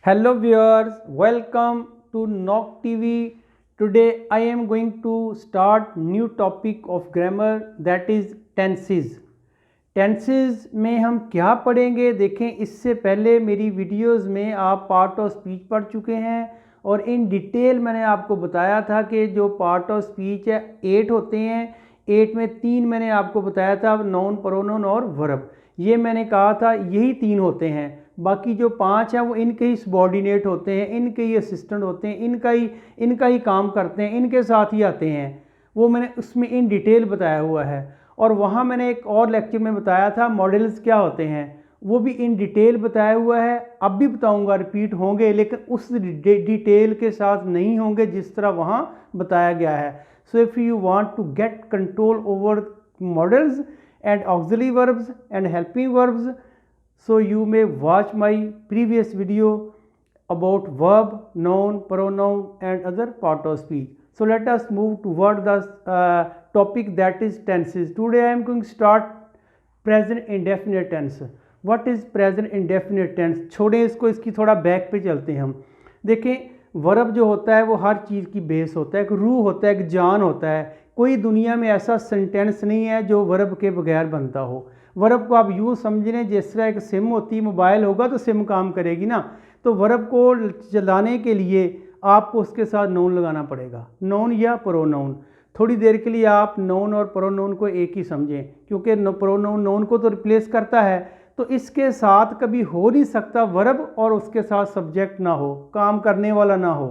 Hello viewers, welcome to Knock TV. Today I am going to start new topic of grammar, that is tenses. Tenses में हम क्या पढ़ेंगे देखें। इससे पहले मेरी वीडियोस में आप पार्ट ऑफ स्पीच पढ़ चुके हैं और इन डिटेल मैंने आपको बताया था कि जो पार्ट ऑफ स्पीच है 8 होते हैं। 8 में 3 मैंने आपको बताया था, नाउन, प्रोनाउन और वर्ब। ये मैंने कहा था यही 3 होते हैं, बाकी जो 5 हैं वो इनके ही सबॉर्डिनेट होते हैं, इनके ही असिस्टेंट होते हैं, इनका ही काम करते हैं, इनके साथ ही आते हैं। वो मैंने उसमें इन डिटेल बताया हुआ है। और वहाँ मैंने एक और लेक्चर में बताया था मॉडल्स क्या होते हैं, वो भी इन डिटेल बताया हुआ है। अब भी बताऊंगा, रिपीट होंगे लेकिन उस डिटेल के साथ नहीं होंगे जिस तरह वहाँ बताया गया है। So if you want to get control over modals and auxiliary verbs and helping verbs, so you may watch my previous video about verb, noun, pronoun and other part of speech. So let us move toward the topic, that is tenses. Today I am going to start present indefinite tense. What is present indefinite tense? छोड़ें इसको, इसकी थोड़ा back पे चलते हैं हम। देखें, verb जो होता है वो हर चीज़ की बेस होता है, एक रूह होता है, एक जान होता है। कोई दुनिया में ऐसा सेंटेंस नहीं है जो वर्ब के बगैर बनता हो। वर्ब को आप यूँ समझ लें जिस तरह एक सिम होती है, मोबाइल होगा तो सिम काम करेगी ना। तो वर्ब को चलाने के लिए आपको उसके साथ नाउन लगाना पड़ेगा, नाउन या प्रोनाउन। थोड़ी देर के लिए आप नाउन और प्रोनाउन को एक ही समझें, क्योंकि प्रोनाउन नाउन को तो रिप्लेस करता है, तो इसके साथ कभी हो नहीं सकता वर्ब और उसके साथ सब्जेक्ट ना हो, काम करने वाला ना हो,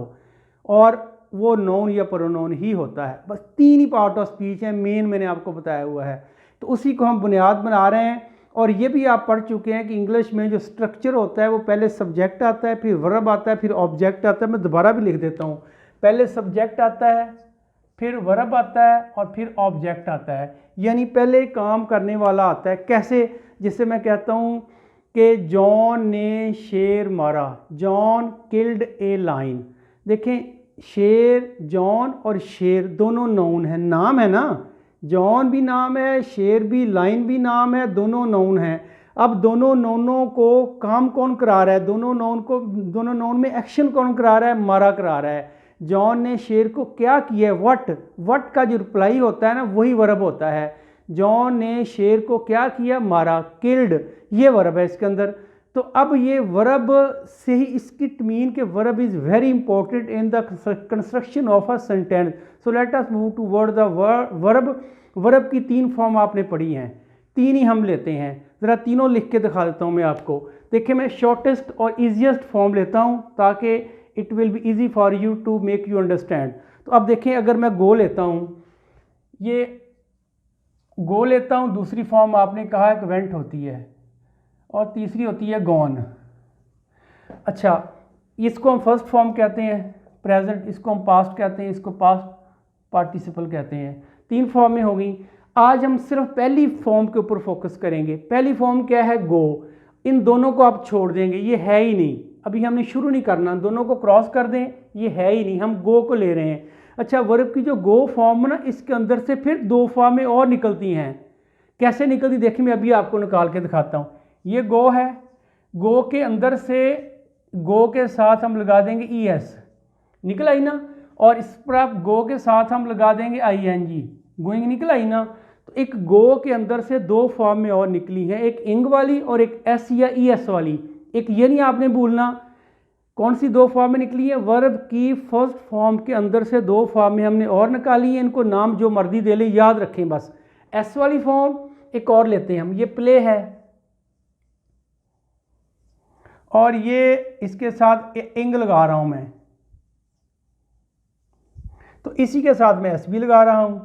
और वो नाउन या प्रोनाउन ही होता है। बस 3 ही पार्ट ऑफ स्पीच है, मेन मैंने आपको बताया हुआ है, तो उसी को हम बुनियाद बना रहे हैं। और ये भी आप पढ़ चुके हैं कि इंग्लिश में जो स्ट्रक्चर होता है वो पहले सब्जेक्ट आता है, फिर वर्ब आता है, फिर ऑब्जेक्ट आता है। मैं दोबारा भी लिख देता हूँ, पहले सब्जेक्ट आता है, फिर वर्ब आता है और फिर ऑब्जेक्ट आता है। यानी पहले काम करने वाला आता है। कैसे? जिससे मैं कहता हूँ कि जॉन ने शेर मारा, जॉन किल्ड ए लाइन। देखें, शेर, जॉन और शेर दोनों नाउन है, नाम है ना। जॉन भी नाम है, शेर भी, लाइन भी नाम है, दोनों नाउन हैं। अब दोनों नाउनों को काम कौन करा रहा है? दोनों नाउन में एक्शन कौन करा रहा है? मारा करा रहा है। जॉन ने शेर को क्या किया है? वट का जो रिप्लाई होता है ना, वही वर्ब होता है। जॉन ने शेर को क्या किया? मारा, किल्ड, ये वर्ब है इसके अंदर। तो अब ये वर्ब से ही इसकी मीन के verb is very important in the construction of a sentence. So let us move toward the verb. Verb की 3 फॉर्म आपने पढ़ी हैं, 3 ही हम लेते हैं। ज़रा तीनों लिख के दिखा देता हूँ मैं आपको। देखिए, मैं शॉर्टेस्ट और ईजिएस्ट फॉर्म लेता हूँ ताकि it will be easy for you to make you understand. तो अब देखें, अगर मैं गो लेता हूँ, ये गो लेता हूँ, दूसरी फॉर्म आपने कहा एक वेंट होती है और तीसरी होती है गॉन। अच्छा, इसको हम फर्स्ट फॉर्म कहते हैं प्रेजेंट, इसको हम पास्ट कहते हैं, इसको पास्ट पार्टिसिपल कहते हैं। 3 फॉर्में हो गई। आज हम सिर्फ पहली फॉर्म के ऊपर फोकस करेंगे। पहली फॉर्म क्या है? गो। इन दोनों को आप छोड़ देंगे, ये है ही नहीं, अभी हमने शुरू नहीं करना, दोनों को क्रॉस कर दें, ये है ही नहीं, हम गो को ले रहे हैं। अच्छा, वर्ब की जो गो फॉर्म है ना, इसके अंदर से फिर 2 फॉर्में और निकलती हैं। कैसे निकलती देखिए, मैं अभी आपको निकाल के दिखाता हूँ। ये गो है, गो के अंदर से गो के साथ हम लगा देंगे ES, निकल आई ना। और इस पर आप गो के साथ हम लगा देंगे ING, गोइंग, निकल आई ना। तो एक गो के अंदर से 2 फॉर्म में और निकली है, एक इंग वाली और एक S या ES वाली। एक ये नहीं आपने भूलना, कौन सी 2 फॉर्म में निकली है? वर्ब की फर्स्ट फॉर्म के अंदर से 2 फॉर्म में हमने और निकाली है। इनको नाम जो मर्जी दे लें, याद रखें बस। S वाली फॉर्म एक और लेते हैं हम, ये प्ले है, और ये इसके साथ इंग लगा रहा हूं मैं, तो इसी के साथ मैं एस भी लगा रहा हूं।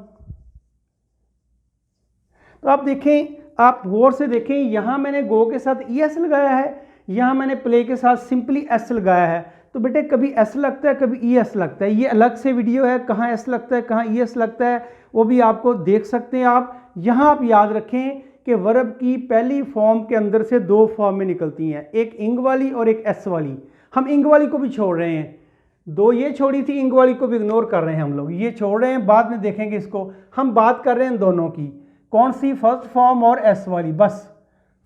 तो आप देखें, आप गौर से देखें, यहां मैंने गो के साथ ES लगाया है, यहां मैंने प्ले के साथ सिंपली S लगाया है। तो बेटे कभी S लगता है, कभी ES लगता है। ये अलग से वीडियो है, कहाँ S लगता है, कहाँ ES लगता है, वो भी आपको देख सकते हैं आप। यहां आप याद रखें कि वर्ब की पहली फॉर्म के अंदर से 2 फॉर्म में निकलती हैं, एक इंग वाली और एक S वाली। हम इंग वाली को भी छोड़ रहे हैं, 2 ये छोड़ी थी, इंग वाली को भी इग्नोर कर रहे हैं हम लोग, ये छोड़ रहे हैं, बाद में देखेंगे इसको। हम बात कर रहे हैं दोनों की, कौन सी? फर्स्ट फॉर्म और S वाली, बस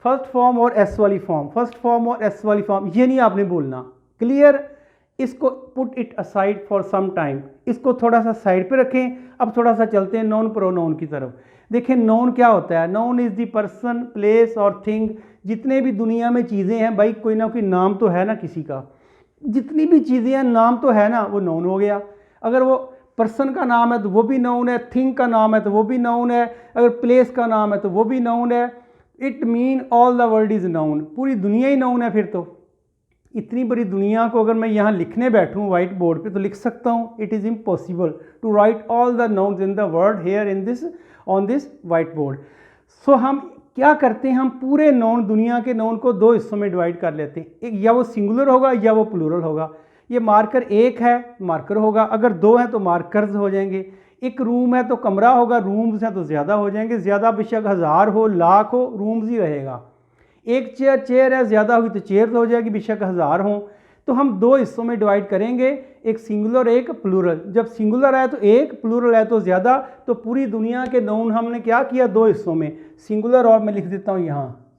फर्स्ट फॉर्म और S वाली फॉर्म, फर्स्ट फॉर्म और S वाली फॉर्म, ये नहीं आपने भूलना। क्लियर। इसको put it aside for some time, इसको थोड़ा सा साइड पे रखें। अब थोड़ा सा चलते हैं नॉन प्रोनाउन की तरफ। देखें नॉन क्या होता है, non is the person, place और थिंग। जितने भी दुनिया में चीज़ें हैं भाई, कोई ना कोई नाम तो है ना किसी का, जितनी भी चीज़ें हैं नाम तो है ना, वो नॉन हो गया। अगर वो पर्सन का नाम है तो वो भी नाउन है, थिंग का नाम है तो वो भी नाउन है, अगर प्लेस का नाम है तो वो भी नाउन है। It mean all the world is noun, पूरी दुनिया ही नाउन है। फिर तो इतनी बड़ी दुनिया को अगर मैं यहाँ लिखने बैठूँ वाइट बोर्ड पे तो लिख सकता हूँ। It is impossible to write all the nouns in the world here in this on this white board. So हम क्या करते हैं, हम पूरे नाउन, दुनिया के नाउन को दो हिस्सों में डिवाइड कर लेते हैं। एक या वो सिंगुलर होगा या वो प्लूरल होगा। ये मार्कर एक है, मार्कर होगा। अगर दो हैं तो मार्कर्स हो जाएंगे। एक रूम है तो कमरा होगा, रूम्स हैं तो ज़्यादा हो जाएंगे। ज़्यादा बेशक 1000 हो, लाख हो, रूम्स ही रहेगा। एक चेयर, चेयर है, ज़्यादा होगी तो चेयर हो जाएगी, बेशक 1000 हो। तो हम दो हिस्सों में डिवाइड करेंगे, एक सिंगुलर एक प्लूरल। जब सिंगुलर आए तो एक, प्लूरल है तो ज़्यादा। तो पूरी दुनिया के नाउन हमने क्या किया, दो हिस्सों में, सिंगुलर और मैं लिख देता हूँ यहाँ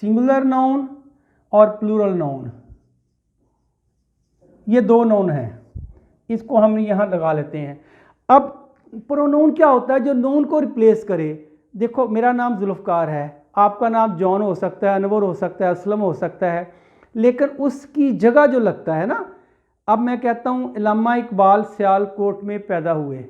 सिंगुलर नाउन और प्लूरल नाउन। ये दो नाउन हैं, इसको हम यहाँ लगा लेते हैं। अब प्रोनाउन क्या होता है, जो नाउन को रिप्लेस करे। देखो मेरा नाम जुल्फ़कार है, आपका नाम जॉन हो सकता है, अनवर हो सकता है, असलम हो सकता है, लेकिन उसकी जगह जो लगता है ना। अब मैं कहता हूँ अल्लामा इकबाल सियालकोट में पैदा हुए,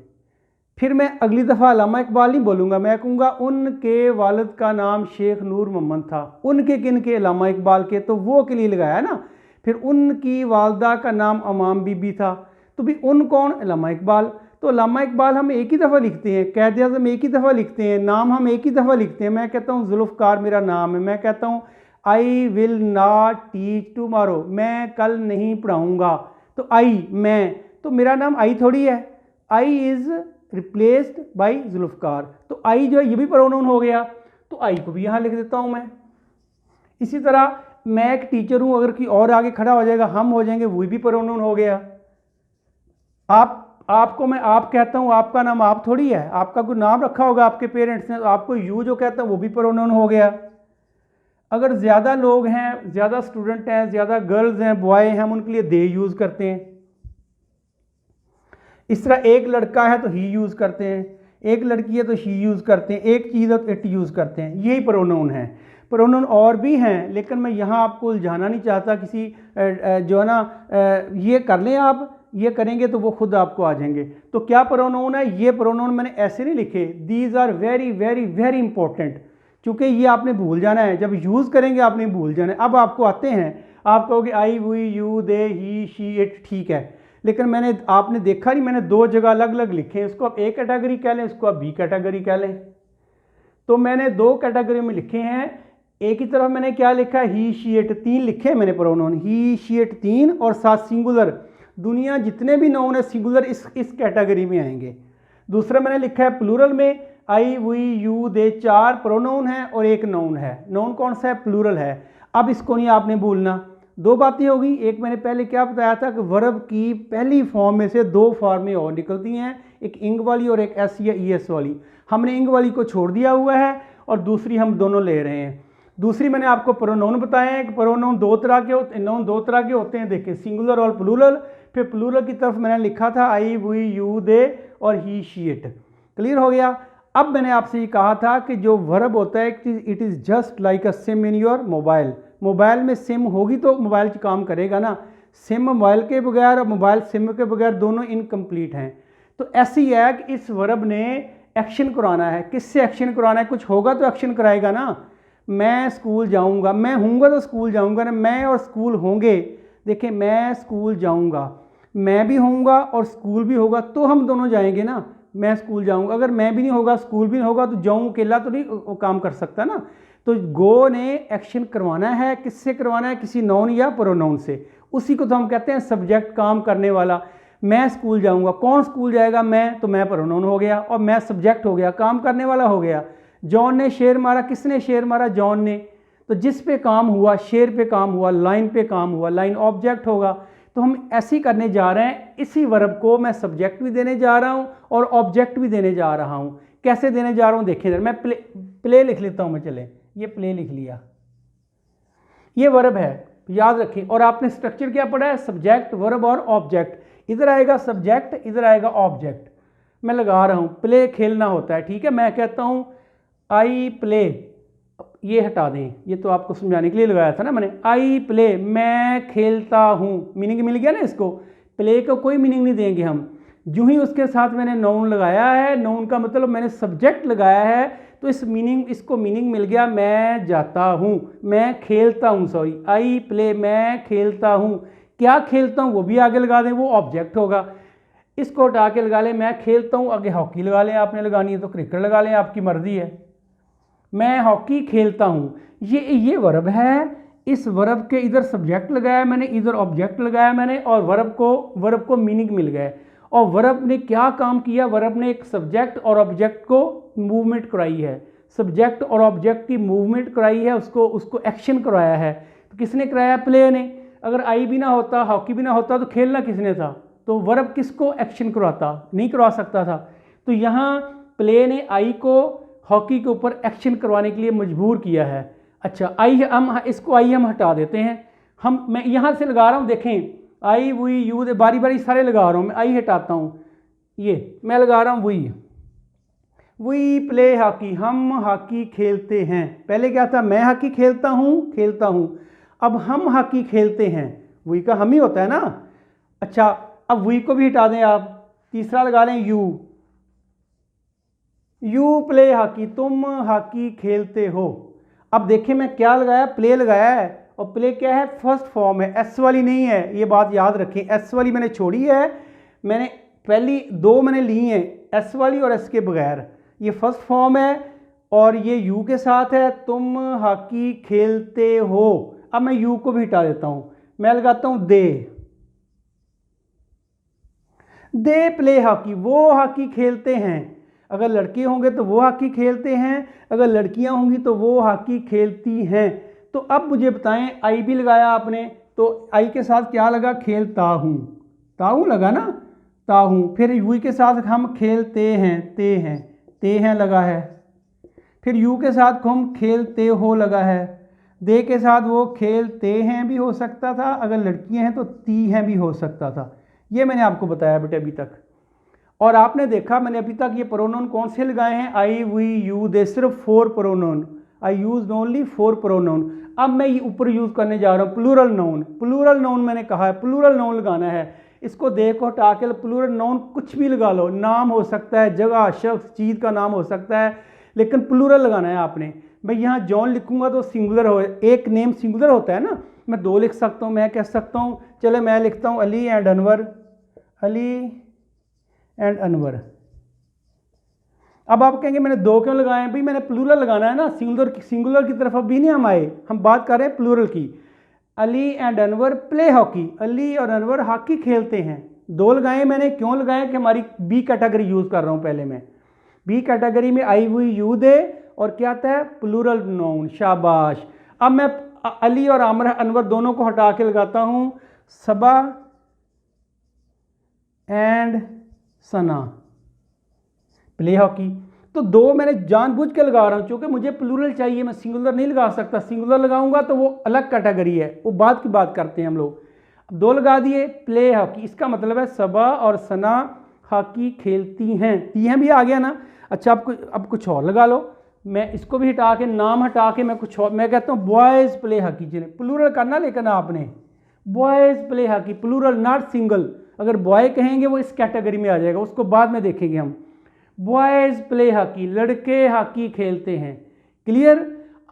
फिर मैं अगली दफ़ा अल्लामा इकबाल नहीं बोलूँगा, मैं कहूँगा उनके वालिद का नाम शेख नूर मोहम्मद था। उनके किन के, अल्लामा इकबाल के, तो वो के लिए लगाया ना। फिर उनकी वालदा का नाम अमाम बीबी था, तो भी उन कौन, अल्लामा इकबाल। तो अल्लामा इकबाल हम एक ही दफ़ा लिखते हैं, क़ायद आज़म एक ही दफ़ा लिखते हैं, नाम हम एक ही दफ़ा लिखते हैं। मैं कहता हूँ जुल्फ़कार मेरा नाम है, मैं कहता हूँ I will not teach tomorrow, मैं कल नहीं पढ़ाऊँगा। तो आई, मैं, तो मेरा नाम आई थोड़ी है, I is replaced by Zulfiqar. तो आई जो है ये भी प्रोनाउन हो गया, तो आई को भी यहाँ लिख देता हूँ मैं। इसी तरह मैं एक टीचर हूँ, अगर कोई और आगे खड़ा हो जाएगा, हम हो जाएंगे, वही भी प्रोनाउन हो गया। आपको मैं आप कहता हूँ, आपका नाम आप थोड़ी है, आपका कोई नाम रखा होगा आपके पेरेंट्स ने, तो आपको यू जो कहता है वो भी प्रोनाउन हो गया। अगर ज़्यादा लोग हैं, ज़्यादा स्टूडेंट हैं, ज़्यादा गर्ल्स हैं, बॉय हैं, हम उनके लिए दे यूज़ करते हैं। इस तरह एक लड़का है तो ही यूज़ करते हैं, एक लड़की है तो शी यूज़ करते हैं, एक चीज़ है तो इट यूज़ करते हैं। यही प्रोनाउन है। प्रोनाउन और भी हैं, लेकिन मैं यहाँ आपको उलझाना नहीं चाहता। किसी जो है ना, ये कर लें आप, ये करेंगे तो वो खुद आपको आ जाएंगे। तो क्या प्रोनाउन है, ये प्रोनाउन मैंने ऐसे नहीं लिखे, these are very very very important, क्योंकि ये आपने भूल जाना है। जब यूज़ करेंगे आपने भूल जाना है। अब आपको आते हैं, आप कहोगे I, we, you, they, he, she, it, ठीक है, लेकिन आपने देखा नहीं, मैंने दो जगह अलग अलग लिखे हैं। इसको आप ए कैटेगरी कह लें, इसको आप बी कैटेगरी कह लें। तो मैंने दो कैटेगरी में लिखे हैं। एक ही तरफ मैंने क्या लिखा है, ही, शी, इट, तीन लिखे हैं मैंने प्रोनाउन, ही, शी, इट, तीन, और साथ सिंगुलर। दुनिया जितने भी नाउन है सिंगुलर इस कैटेगरी में आएंगे। दूसरा मैंने लिखा है प्लूरल में, आई, वी, यू, दे, चार प्रोनाउन है और एक नाउन है। नाउन कौन सा है, प्लूरल है। अब इसको नहीं आपने भूलना। दो बातें होगी, एक मैंने पहले क्या बताया था कि वर्ब की पहली फॉर्म में से दो फॉर्में और निकलती हैं, एक इंग वाली और एक एस या ई एस वाली। हमने इंग वाली को छोड़ दिया हुआ है और दूसरी हम दोनों ले रहे हैं। दूसरी मैंने आपको प्रोनाउन बताए हैं कि प्रोनाउन दो तरह के होते हैं, नाउन दो तरह के होते हैं, देखिए सिंगुलर और प्लूरल। फिर प्लूरल की तरफ मैंने लिखा था आई, वी, यू, दे और ही, शी, इट। क्लियर हो गया। अब मैंने आपसे ये कहा था कि जो वर्ब होता है it is just like a SIM in your mobile. Mobile में सिम होगी तो मोबाइल काम करेगा ना। सिम मोबाइल के बगैर और मोबाइल सिम के बगैर दोनों इनकम्प्लीट हैं। तो ऐसी है कि इस वर्ब ने एक्शन कराना है। किससे एक्शन कराना है, कुछ होगा तो एक्शन कराएगा ना। मैं स्कूल जाऊंगा, मैं हूँगा तो स्कूल जाऊंगा ना, मैं और स्कूल होंगे। देखिए मैं स्कूल जाऊंगा, मैं भी होऊंगा और स्कूल भी होगा तो हम दोनों जाएंगे ना। मैं स्कूल जाऊंगा, अगर मैं भी नहीं होगा स्कूल भी नहीं होगा तो जाऊँ अकेला तो नहीं काम कर सकता ना। तो गो ने एक्शन करवाना है, किससे करवाना है, किसी नाउन या प्रोनाउन से। उसी को तो हम कहते हैं सब्जेक्ट, काम करने वाला। मैं स्कूल जाऊंगा, कौन स्कूल जाएगा, मैं, तो मैं प्रोनाउन हो गया और मैं सब्जेक्ट हो गया, काम करने वाला हो गया। जॉन ने शेर मारा, किसने शेर मारा, जॉन ने। तो जिस पे काम हुआ, शेर पे काम हुआ, लाइन पे काम हुआ, लाइन ऑब्जेक्ट होगा। तो हम ऐसे ही करने जा रहे हैं। इसी वर्ब को मैं सब्जेक्ट भी देने जा रहा हूँ और ऑब्जेक्ट भी देने जा रहा हूँ। कैसे देने जा रहा हूँ देखिए जरा, मैं प्ले लिख लेता हूँ। मैं चले, ये प्ले लिख लिया, ये वर्ब है। याद रखें। और आपने स्ट्रक्चर क्या पढ़ा है, सब्जेक्ट, वर्ब और ऑब्जेक्ट। इधर आएगा सब्जेक्ट, इधर आएगा ऑब्जेक्ट। मैं लगा रहा हूँ, प्ले खेलना होता है, ठीक है। मैं कहता हूँ आई प्ले, ये हटा दें, ये तो आपको समझाने के लिए लगाया था ना मैंने। आई प्ले, मैं खेलता हूँ, मीनिंग मिल गया ना इसको। प्ले को कोई मीनिंग नहीं देंगे हम। जो ही उसके साथ मैंने नाउन लगाया है, नाउन का मतलब मैंने सब्जेक्ट लगाया है, तो इसको मीनिंग मिल गया, मैं जाता हूँ, मैं खेलता हूँ, सॉरी, आई प्ले, मैं खेलता हूँ। क्या खेलता हूँ वो भी आगे लगा दें, वो ऑब्जेक्ट होगा। इसको हटा के लगा लें, मैं खेलता हूँ, आगे हॉकी लगा लें, आपने लगानी है तो क्रिकेट लगा लें, आपकी मर्जी है। मैं हॉकी खेलता हूँ, ये वर्ब है। इस वर्ब के इधर सब्जेक्ट लगाया मैंने, इधर ऑब्जेक्ट लगाया मैंने, और वर्ब को मीनिंग मिल गया। और वर्ब ने क्या काम किया, वर्ब ने एक सब्जेक्ट और ऑब्जेक्ट को मूवमेंट कराई है, सब्जेक्ट और ऑब्जेक्ट की मूवमेंट कराई है, उसको एक्शन करवाया है। तो किसने कराया, प्ले ने। अगर आई भी ना होता, हॉकी भी ना होता, तो खेलना किसने था, तो वर्ब किसको एक्शन करवाता, नहीं करवा सकता था। तो यहाँ प्ले ने आई को हॉकी के ऊपर एक्शन करवाने के लिए मजबूर किया है। अच्छा, आई हम हटा देते हैं। मैं यहाँ से लगा रहा हूँ, देखें, आई वी यू, बारी बारी सारे लगा रहा हूँ मैं। आई हटाता हूँ, ये मैं लगा रहा हूँ वी प्ले हॉकी, हम हॉकी खेलते हैं। पहले क्या था, मैं हॉकी खेलता हूँ। अब हम हॉकी खेलते हैं, वी का हम ही होता है ना। अच्छा, अब वी को भी हटा दें आप, तीसरा लगा लें यू प्ले हॉकी, तुम हॉकी खेलते हो। अब देखें मैं क्या लगाया, प्ले लगाया है, और प्ले क्या है, फर्स्ट फॉर्म है, एस वाली नहीं है, ये बात याद रखें। एस वाली मैंने छोड़ी है, मैंने पहली दो मैंने ली हैं, एस वाली और एस के बगैर। ये फर्स्ट फॉर्म है और ये यू के साथ है, तुम हॉकी खेलते हो। अब मैं यू को भी हटा देता हूं, मैं लगाता हूं दे प्ले हॉकी, वो हॉकी खेलते हैं। अगर लड़के होंगे तो वो हॉकी खेलते हैं, अगर लड़कियां होंगी तो वो हॉकी खेलती हैं। तो अब मुझे बताएं, आई भी लगाया आपने, तो आई के साथ क्या लगा, खेलता हूं, ताऊ लगा ना, ताहू। फिर यू के साथ हम खेलते हैं, ते हैं लगा है। फिर यू के साथ हम खेलते हो लगा है। दे के साथ वो खेलते हैं भी हो सकता था, अगर लड़कियां हैं तो ती हैं भी हो सकता था। ये मैंने आपको बताया बेटे अभी तक। और आपने देखा मैंने अभी तक ये प्रोनाउन कौन से लगाए हैं, आई वी यू दे, सिर्फ 4 प्रोनाउन। आई यूज ओनली 4 प्रोनाउन। अब मैं ये ऊपर यूज करने जा रहा हूँ प्लूरल नाउन। प्लूरल नाउन मैंने कहा है, प्लूरल नाउन लगाना है। इसको दे को हटा के प्लूरल नाउन कुछ भी लगा लो, नाम हो सकता है, जगह, शख्स, चीज़ का नाम हो सकता है, लेकिन प्लूरल लगाना है आपने। मैं यहाँ जॉन लिखूंगा तो सिंगुलर हो, एक नेम सिंगुलर होता है ना, मैं 2 लिख सकता हूँ, मैं कह सकता हूँ, चले मैं लिखता हूँ अली एंड अनवर, अली एंड अनवर। अब आप कहेंगे मैंने 2 क्यों लगाए हैं, भाई मैंने प्लूरल लगाना है ना, सिंगुलर की तरफ अभी नहीं हम आए, हम बात कर रहे हैं प्लूरल की। Ali and Anwar play hockey, Ali और अनवर हॉकी खेलते हैं। 2 लगाए मैंने, क्यों लगाए कि हमारी बी कैटेगरी यूज़ कर रहा हूँ पहले मैं। बी कैटेगरी में आई वी यू दे और क्या आता है, प्लूरल नाउन, शाबाश। अब मैं अली और अनवर दोनों को हटा के लगाता हूँ, सबा एंड सना प्ले हॉकी। तो 2 मैंने जानबूझ के लगा रहा हूँ, क्योंकि मुझे प्लूरल चाहिए, मैं सिंगुलर नहीं लगा सकता। सिंगुलर लगाऊंगा तो वो अलग कैटेगरी है, वो बात की बात करते हैं हम लोग। 2 लगा दिए, प्ले हॉकी, इसका मतलब है सबा और सना हॉकी खेलती हैं। ती हैं भी आ गया ना। अच्छा, अब कुछ और लगा लो, मैं इसको भी हटा के, नाम हटा के मैं कुछ और, मैं कहता हूँ बॉयज़ प्ले हॉकी। जिन्हें प्लूरल करना, लेकिन आपने boys play hockey, plural not single. अगर बॉय कहेंगे वो इस कैटेगरी में आ जाएगा, उसको बाद में देखेंगे हम। बॉयज़ प्ले हॉकी, लड़के हॉकी खेलते हैं। क्लियर।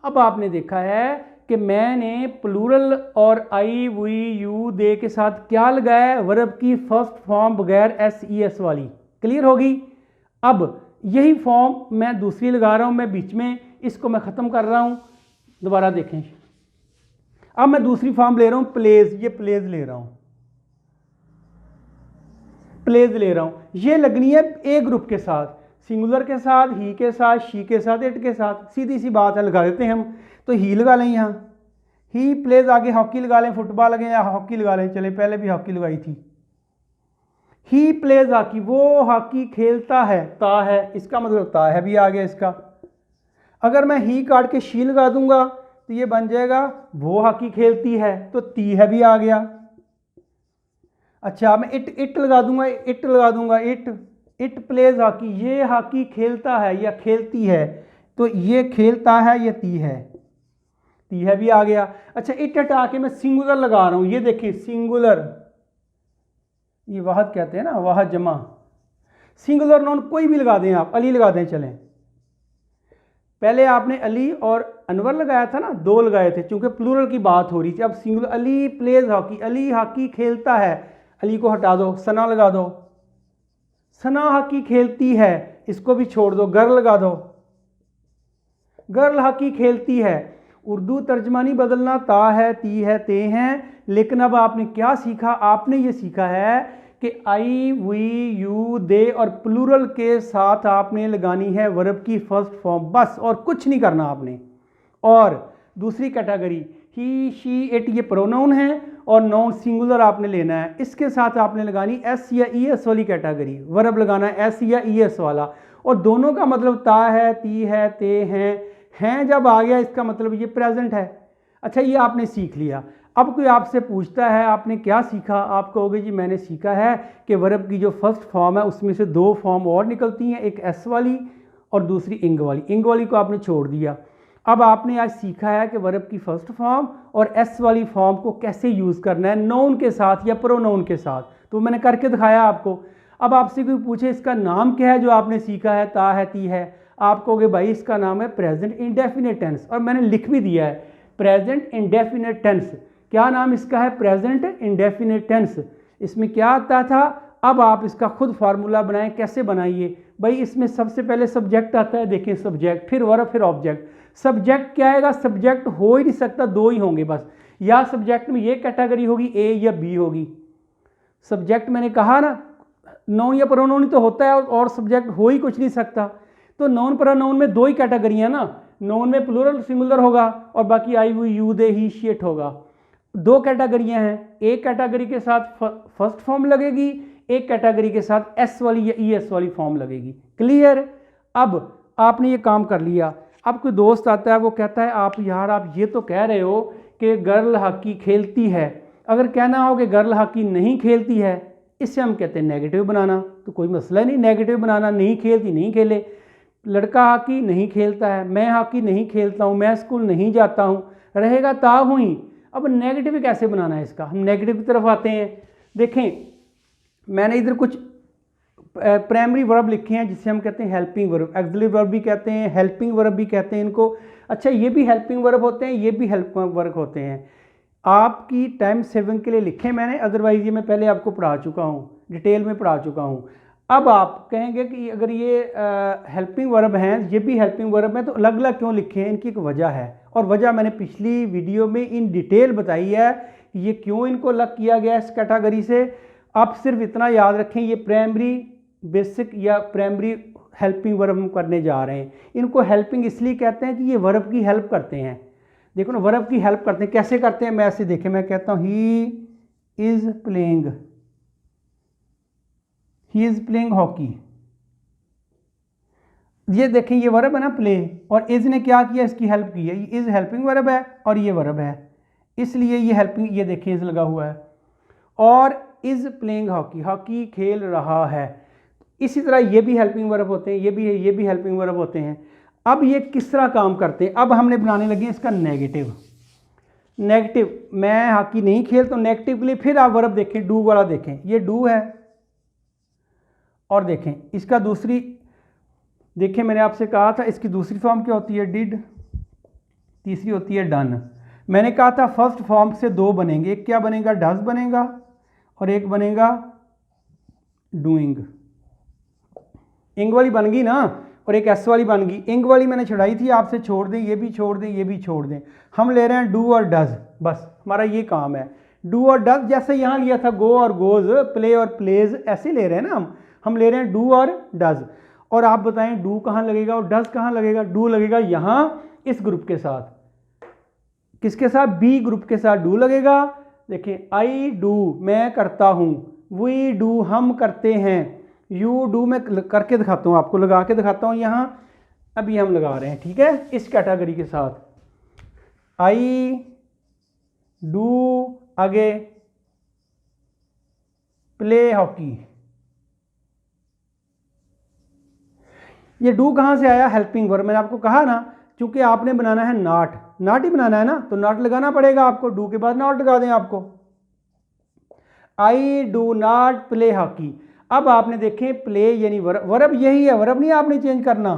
अब आपने देखा है कि मैंने प्लूरल और आई वी यू दे के साथ क्या लगाया, वर्ब की फर्स्ट फॉर्म बगैर एस वाली। क्लियर होगी। अब यही फॉर्म मैं दूसरी लगा रहा हूं, मैं बीच में इसको मैं ख़त्म कर रहा हूं, दोबारा देखें। अब मैं दूसरी फॉर्म ले रहा हूं, प्लेज। ये प्लेज ले रहा हूं, प्लेज ले रहा हूं। ये लगनी है ए ग्रुप के साथ, सिंगुलर के साथ, ही के साथ, शी के साथ, इट के साथ। सीधी सी बात है, लगा देते हैं हम। तो ही लगा लें यहाँ, ही प्लेज, आगे हॉकी लगा लें, फुटबॉल लगे या हॉकी लगा लें, चले पहले भी हॉकी लगाई थी। ही प्लेज हॉकी, वो हॉकी खेलता है, ता है, इसका मतलब ता है भी आ गया इसका। अगर मैं ही काट के शी लगा दूंगा तो ये बन जाएगा वो हॉकी खेलती है, तो ती है भी आ गया। अच्छा मैं इट लगा दूंगा, इट प्लेज हॉकी, ये हॉकी खेलता है या खेलती है, तो ये खेलता है, ये ती है भी आ गया। अच्छा इट हटा के मैं सिंगुलर लगा रहा हूं, ये देखिए सिंगुलर, ये वाहद कहते हैं ना, वाहद जमा। सिंगुलर नाउन कोई भी लगा दें आप, अली लगा दें, चलें। पहले आपने अली और अनवर लगाया था ना, दो लगाए थे, क्योंकि प्लूरल की बात हो रही थी। अब singular, Ali pledge hockey, Ali hockey खेलता है, अली को हटा दो, सना लगा दो, सना हॉकी खेलती है, इसको भी छोड़ दो, गर्ल लगा दो, गर्ल हॉकी खेलती है। उर्दू तर्जमानी बदलना ता है, ती है, ते हैं, लेकिन अब आपने क्या सीखा, आपने ये सीखा है कि आई, वी, यू, दे और प्लूरल के साथ आपने लगानी है वर्ब की फर्स्ट फॉर्म, बस, और कुछ नहीं करना आपने। और दूसरी कैटेगरी ही, शी, इट, ये प्रोनाउन है और नाउन सिंगुलर आपने लेना है, इसके साथ आपने लगानी एस या ई एस वाली कैटेगरी, वर्ब लगाना है एस या ई एस वाला, और दोनों का मतलब ता है, ती है, ते हैं जब आ गया इसका मतलब ये प्रेजेंट है। अच्छा ये आपने सीख लिया। अब कोई आपसे पूछता है आपने क्या सीखा, आप कहोगे जी मैंने सीखा है कि वर्ब की जो फर्स्ट फॉर्म है उसमें से दो फॉर्म और निकलती हैं, एक एस वाली और दूसरी इंग वाली, इंग वाली को आपने छोड़ दिया। अब आपने आज सीखा है कि वर्ब की फर्स्ट फॉर्म और एस वाली फॉर्म को कैसे यूज़ करना है, नाउन के साथ या प्रोनाउन के साथ, तो मैंने करके दिखाया आपको। अब आपसे कोई पूछे इसका नाम क्या है जो आपने सीखा है, ता है, ती है, आप कहोगे भाई इसका नाम है प्रेजेंट इंडेफिनिट टेंस, और मैंने लिख भी दिया है प्रेजेंट इंडेफिनिट टेंस। क्या नाम इसका है? Present indefinite tense. इसमें क्या आता था, अब आप इसका खुद फार्मूला बनाएं, कैसे बनाइए भाई। इसमें सबसे पहले सब्जेक्ट आता है, देखें सब्जेक्ट, फिर वर्ब, फिर ऑब्जेक्ट। सब्जेक्ट क्या आएगा? सब्जेक्ट हो ही नहीं सकता, दो ही होंगे बस, या सब्जेक्ट में ये कैटेगरी होगी, ए या बी होगी। सब्जेक्ट मैंने कहा ना, नाउन या प्रोनाउन तो होता है और सब्जेक्ट हो ही कुछ नहीं सकता। तो नाउन प्रोनाउन में दो ही कैटेगरियाँ ना, नाउन में प्लूरल सिंगुलर होगा और बाकी I, we, you, they, he, she, it होगा। दो कैटेगरियाँ हैं, एक कैटेगरी के साथ फर्स्ट फॉर्म लगेगी, एक कैटेगरी के साथ एस वाली या ई एस वाली फॉर्म लगेगी। क्लियर? अब आपने ये काम कर लिया। अब कोई दोस्त आता है वो कहता है आप यार आप ये तो कह रहे हो कि गर्ल हॉकी खेलती है, अगर कहना हो कि गर्ल हॉकी नहीं खेलती है, इससे हम कहते हैं नेगेटिव बनाना, तो कोई मसला नहीं नेगेटिव बनाना, नहीं खेलती नहीं खेले। लड़का हॉकी नहीं खेलता है, मैं हॉकी नहीं खेलता हूँ, मैं स्कूल नहीं जाता हूँ, रहेगा ता हुई। अब नेगेटिव कैसे बनाना है इसका, हम नेगेटिव की तरफ आते हैं। देखें मैंने इधर कुछ प्राइमरी वर्ब लिखे हैं जिसे हम कहते हैं हेल्पिंग वर्ब, एक्सिलरी वर्ब भी कहते हैं, हेल्पिंग वर्ब भी कहते हैं इनको। अच्छा ये भी हेल्पिंग वर्ब होते हैं, ये भी हेल्पिंग वर्ब होते हैं। आपकी टाइम सेविंग के लिए लिखे मैंने, अदरवाइज ये मैं पहले आपको पढ़ा चुका हूँ, डिटेल में पढ़ा चुका हूँ। अब आप कहेंगे कि अगर ये हेल्पिंग वर्ब हैं, ये भी हेल्पिंग वर्ब हैं, तो अलग अलग क्यों लिखे हैं? इनकी एक वजह है, और वजह मैंने पिछली वीडियो में इन डिटेल बताई है, ये क्यों इनको अलग किया गया इस कैटेगरी से। आप सिर्फ इतना याद रखें, ये प्राइमरी बेसिक या प्राइमरी हेल्पिंग वर्ब हम करने जा रहे हैं। इनको हेल्पिंग इसलिए कहते हैं कि ये वर्ब की हेल्प करते हैं। देखो ना, वर्ब की हेल्प करते हैं, कैसे करते हैं? मैं ऐसे देखें, मैं कहता हूँ ही इज़ प्लेइंग हॉकी, ये देखें ये वर्ब है ना प्ले, और इज़ ने क्या किया? इसकी हेल्प की है। ये इज़ हेल्पिंग वर्ब है और ये वर्ब है, इसलिए ये हेल्पिंग, ये देखें इज़ लगा हुआ है, और इज़ प्लेइंग हॉकी, हॉकी खेल रहा है। इसी तरह ये भी हेल्पिंग वर्ब होते हैं, ये भी हेल्पिंग वर्ब होते हैं। अब ये किस तरह काम करते हैं? अब हमने बनाने लगे इसका नेगेटिव। मैं हॉकी नहीं खेलता, नेगेटिव के लिए फिर आप वर्ब देखें, डू वाला देखें, ये डू है, और देखें इसका दूसरी, देखें मैंने आपसे कहा था इसकी दूसरी फॉर्म क्या होती है? डिड, तीसरी होती है डन। मैंने कहा था फर्स्ट फॉर्म से दो बनेंगे, एक क्या बनेगा? डज बनेगा, और एक बनेगा डूइंग। इंग वाली बन गई ना, और एक एस वाली बन गई। इंग वाली मैंने छुड़ाई थी आपसे, छोड़ दें, ये भी छोड़ दें, ये भी छोड़ दें। हम ले रहे हैं डू और डज, बस हमारा ये काम है। डू और डज, जैसे यहाँ लिया था गो और गोज, प्ले और प्लेज, ऐसे ले रहे हैं ना हम ले रहे हैं डू और डज। और आप बताएं डू कहाँ लगेगा और डज कहाँ लगेगा? डू लगेगा यहाँ इस ग्रुप के साथ, किसके साथ? बी ग्रुप के साथ डू लगेगा। देखें आई डू, मैं करता हूँ, वी डू, हम करते हैं, यू डू, मैं करके दिखाता हूँ आपको, लगा के दिखाता हूँ यहाँ, अभी हम लगा रहे हैं, ठीक है, इस कैटेगरी के साथ। आई डू आगे प्ले हॉकी। ये डू कहाँ से आया? Helping verb. मैंने आपको कहा ना, क्योंकि आपने बनाना है नॉट, नॉट ही बनाना है ना, तो नॉट लगाना पड़ेगा आपको, डू के बाद नॉट लगा दें आपको। आई डू नॉट प्ले हॉकी। अब आपने देखें प्ले यानी वर्ब यही है, वर्ब नहीं आपने चेंज करना,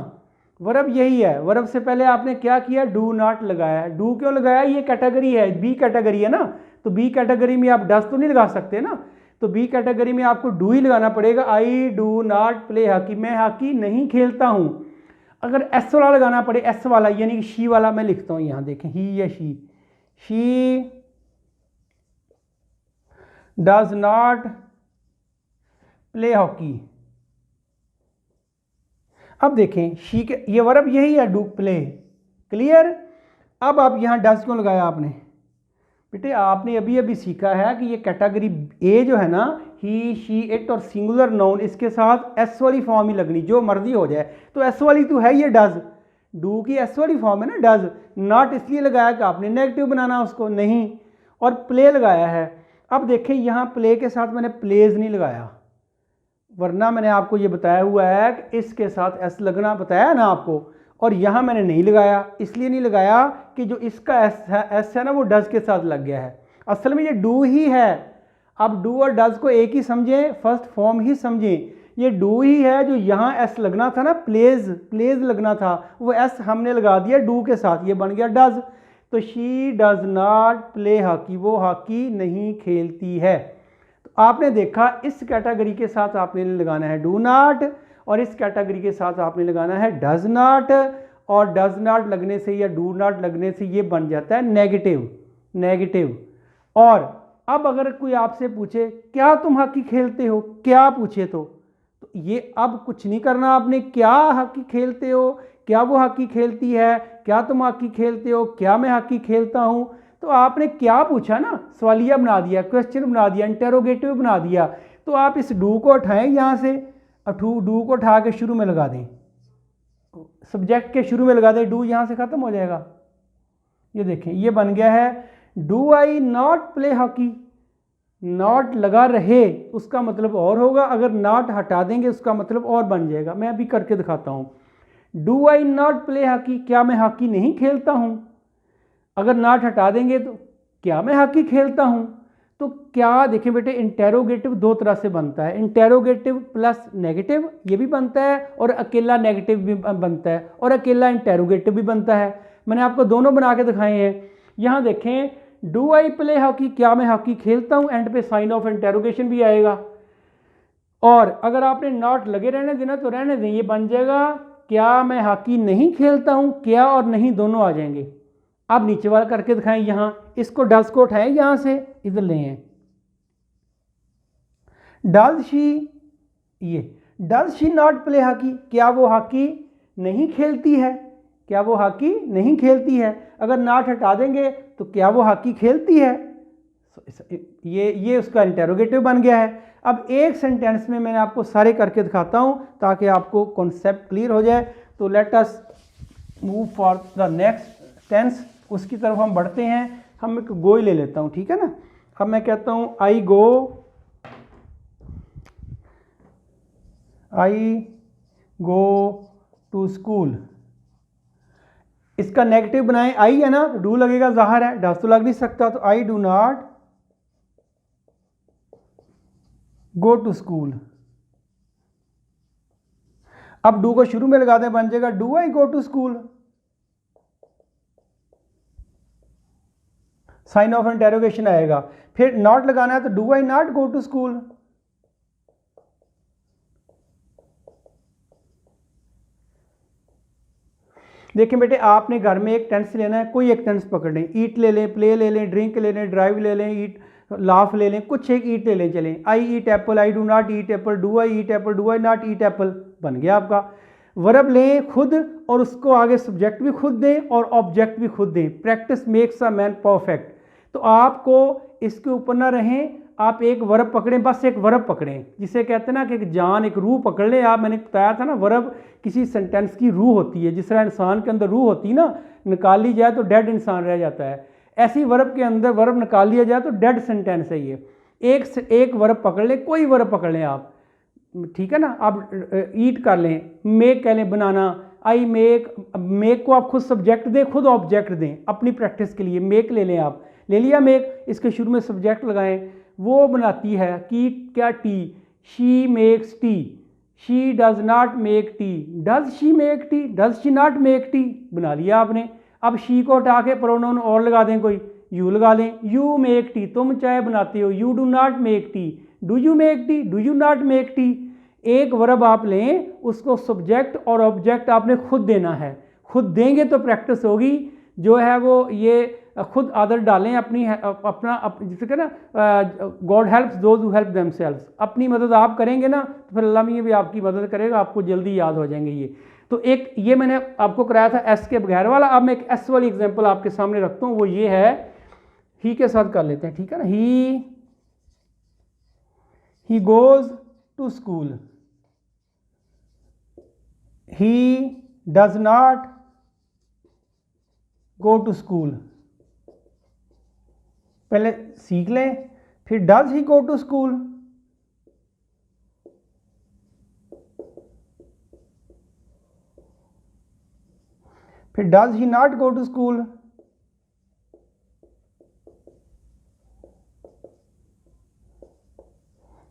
वर्ब यही है। वर्ब से पहले आपने क्या किया? डू नॉट लगाया। डू क्यों लगाया? ये कैटेगरी है, बी कैटेगरी है ना, तो बी कैटेगरी में आप डज तो नहीं लगा सकते ना, तो बी कैटेगरी में आपको डू ही लगाना पड़ेगा। आई डू नॉट प्ले हॉकी, मैं हॉकी नहीं खेलता हूं। अगर एस वाला लगाना पड़े, एस वाला यानी शी वाला, मैं लिखता हूं यहां देखें, ही या she does not play hockey. अब देखें शी के ये वर्ब यही है, डू प्ले, क्लियर। अब आप यहां डज क्यों लगाया आपने? बेटे आपने अभी अभी सीखा है कि ये कैटेगरी ए जो है ना, ही शी इट और सिंगुलर नाउन, इसके साथ एस वाली फॉर्म ही लगनी, जो मर्जी हो जाए। तो एस वाली तो है ये डज, डू की एस वाली फॉर्म है ना डज। नॉट इसलिए लगाया कि आपने नेगेटिव बनाना उसको, नहीं, और प्ले लगाया है। अब देखें यहाँ प्ले के साथ मैंने प्लेज नहीं लगाया, वरना मैंने आपको ये बताया हुआ है कि इसके साथ एस लगना बताया ना आपको, और यहाँ मैंने नहीं लगाया। इसलिए नहीं लगाया कि जो इसका एस है ना वो डज के साथ लग गया है, असल में ये डू ही है। अब डू और डज को एक ही समझें, फर्स्ट फॉर्म ही समझें, ये डू ही है। जो यहाँ एस लगना था ना, प्लेज, प्लेज लगना था, वो एस हमने लगा दिया डू के साथ, ये बन गया डज। तो she does not play hockey, वो हॉकी नहीं खेलती है। तो आपने देखा इस कैटेगरी के साथ आपने लगाना है डू नॉट, और इस कैटेगरी के साथ आपने लगाना है डज नॉट, और डज नॉट लगने से या डू नॉट लगने से ये बन जाता है नेगेटिव, नेगेटिव। और अब अगर कोई आपसे पूछे क्या तुम हॉकी खेलते हो, क्या पूछे तो ये अब कुछ नहीं करना आपने, क्या हॉकी खेलते हो, क्या वो हॉकी खेलती है, क्या तुम हॉकी खेलते हो, क्या मैं हॉकी खेलता हूं। तो आपने क्या पूछा ना, सवालिया बना दिया, क्वेश्चन बना दिया, इंटेरोगेटिव बना दिया। तो आप इस डू को उठाएं यहाँ से, डू को उठा के शुरू में लगा दें, सब्जेक्ट के शुरू में लगा दें, डू यहाँ से खत्म हो जाएगा। ये देखें ये बन गया है do I not play hockey. Not लगा रहे उसका मतलब और होगा, अगर नॉट हटा देंगे उसका मतलब और बन जाएगा। मैं अभी करके दिखाता हूँ। Do I not play hockey, क्या मैं हॉकी नहीं खेलता हूँ। अगर नॉट हटा देंगे तो क्या मैं हॉकी खेलता हूँ। तो क्या देखें बेटे, इंटेरोगेटिव दो तरह से बनता है, इंटेरोगेटिव प्लस नेगेटिव ये भी बनता है, और अकेला नेगेटिव भी बनता है, और अकेला इंटेरोगेटिव भी बनता है। मैंने आपको दोनों बना के दिखाए हैं। यहाँ देखें डू आई प्ले हॉकी, क्या मैं हॉकी खेलता हूँ, एंड पे साइन ऑफ इंटेरोगेशन भी आएगा। और अगर आपने नॉट लगे रहने देना तो रहने दें, ये बन जाएगा क्या मैं हॉकी नहीं खेलता हूँ, क्या और नहीं दोनों आ जाएंगे। अब नीचे वाला करके दिखाएं, यहां इसको डज को उठाएं, यहां से इधर ले आए, डज शी, ये does she not play hockey, क्या वो हॉकी नहीं खेलती है, क्या वो हॉकी नहीं खेलती है। अगर नॉट हटा देंगे तो क्या वो हॉकी खेलती है, ये उसका इंटेरोगेटिव बन गया है। अब एक सेंटेंस में मैंने आपको सारे करके दिखाता हूं ताकि आपको कॉन्सेप्ट क्लियर हो जाए। तो let us move for the next tense, उसकी तरफ हम बढ़ते हैं। हम एक गो ही ले लेता हूं, ठीक है ना। अब मैं कहता हूं आई गो टू स्कूल। इसका नेगेटिव बनाएं, आई है ना, डू लगेगा, जाहिर है डज तो लग नहीं सकता, तो I do not go to school. अब डू को शुरू में लगा दें, बन जाएगा do I go to school, sign of interrogation आएगा। फिर नॉट लगाना है तो do I not go to school. देखिए बेटे, आपने घर में एक टेंस लेना है, कोई एक टेंस पकड़ लें, ईट ले लें, प्ले ले लें, ड्रिंक ले लें, ड्राइव ले लें, ईट लाफ ले लें, कुछ एक ईट ले लें। चलें, I eat apple, I do not eat apple, do I eat apple, do I not eat apple, बन गया आपका। वर्ब लें खुद और उसको आगे सब्जेक्ट भी खुद दें और ऑब्जेक्ट भी खुद दें। Practice makes a man perfect. तो आपको इसके ऊपर ना रहें, आप एक वर्ब पकड़ें, बस एक वर्ब पकड़ें, जिसे कहते हैं ना कि एक जान, एक रूह पकड़ लें आप। मैंने बताया था ना, वर्ब किसी सेंटेंस की रूह होती है, जिस तरह इंसान के अंदर रूह होती है ना, निकाल ली जाए तो डेड इंसान रह जाता है। ऐसी वर्ब के अंदर वर्ब निकाल लिया जाए तो डेड सेंटेंस है ये। एक वर्ब पकड़ लें, कोई वर्ब पकड़ लें आप, ठीक है ना। आप ईट कर लें, मेक कह लें, बनाना, आई मेक, मेक को आप खुद सब्जेक्ट दें, खुद ऑब्जेक्ट दें अपनी प्रैक्टिस के लिए। मेक ले लें आप, ले लिया मेक, इसके शुरू में सब्जेक्ट लगाएं। वो बनाती है की क्या, T, she makes T, she does not make tea, does she make tea, does she not make tea, बना लिया आपने। अब शी को हटा के प्रोनाउन और लगा दें, कोई यू लगा लें, यू मेक टी, तुम चाय बनाते हो, you do not make tea, do you make tea, do you not make tea. एक वर्ब आप लें, उसको सब्जेक्ट और ऑब्जेक्ट आपने खुद देना है, खुद देंगे तो प्रैक्टिस होगी। जो है वो ये खुद आदत डालें अपनी, अपना जिसे कहना God helps those who help themselves, अपनी मदद आप करेंगे ना तो फिर अल्लाह मियां भी आपकी मदद करेगा, आपको जल्दी याद हो जाएंगे ये। तो एक ये मैंने आपको कराया था एस के बगैर वाला। अब मैं एक एस वाली एग्जांपल आपके सामने रखता हूँ, वो ये है, ही के साथ कर लेते हैं, ठीक है ना। He goes to school, he does not go to school. पहले सीख लें, फिर does he go to school, फिर does he not go to school,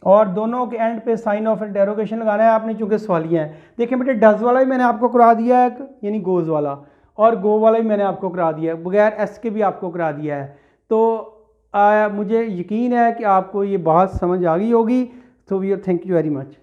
और दोनों के एंड पे साइन ऑफ इंटेरोगेशन लगाना है आपने, चूंकि सवालिया है। देखें बेटे, डज वाला भी मैंने आपको करा दिया है एक, यानी गोज वाला, और गो वाला भी मैंने आपको करा दिया है, बगैर एस के भी आपको करा दिया है। तो मुझे यकीन है कि आपको ये बात समझ आ गई होगी। तो we are, thank you very much.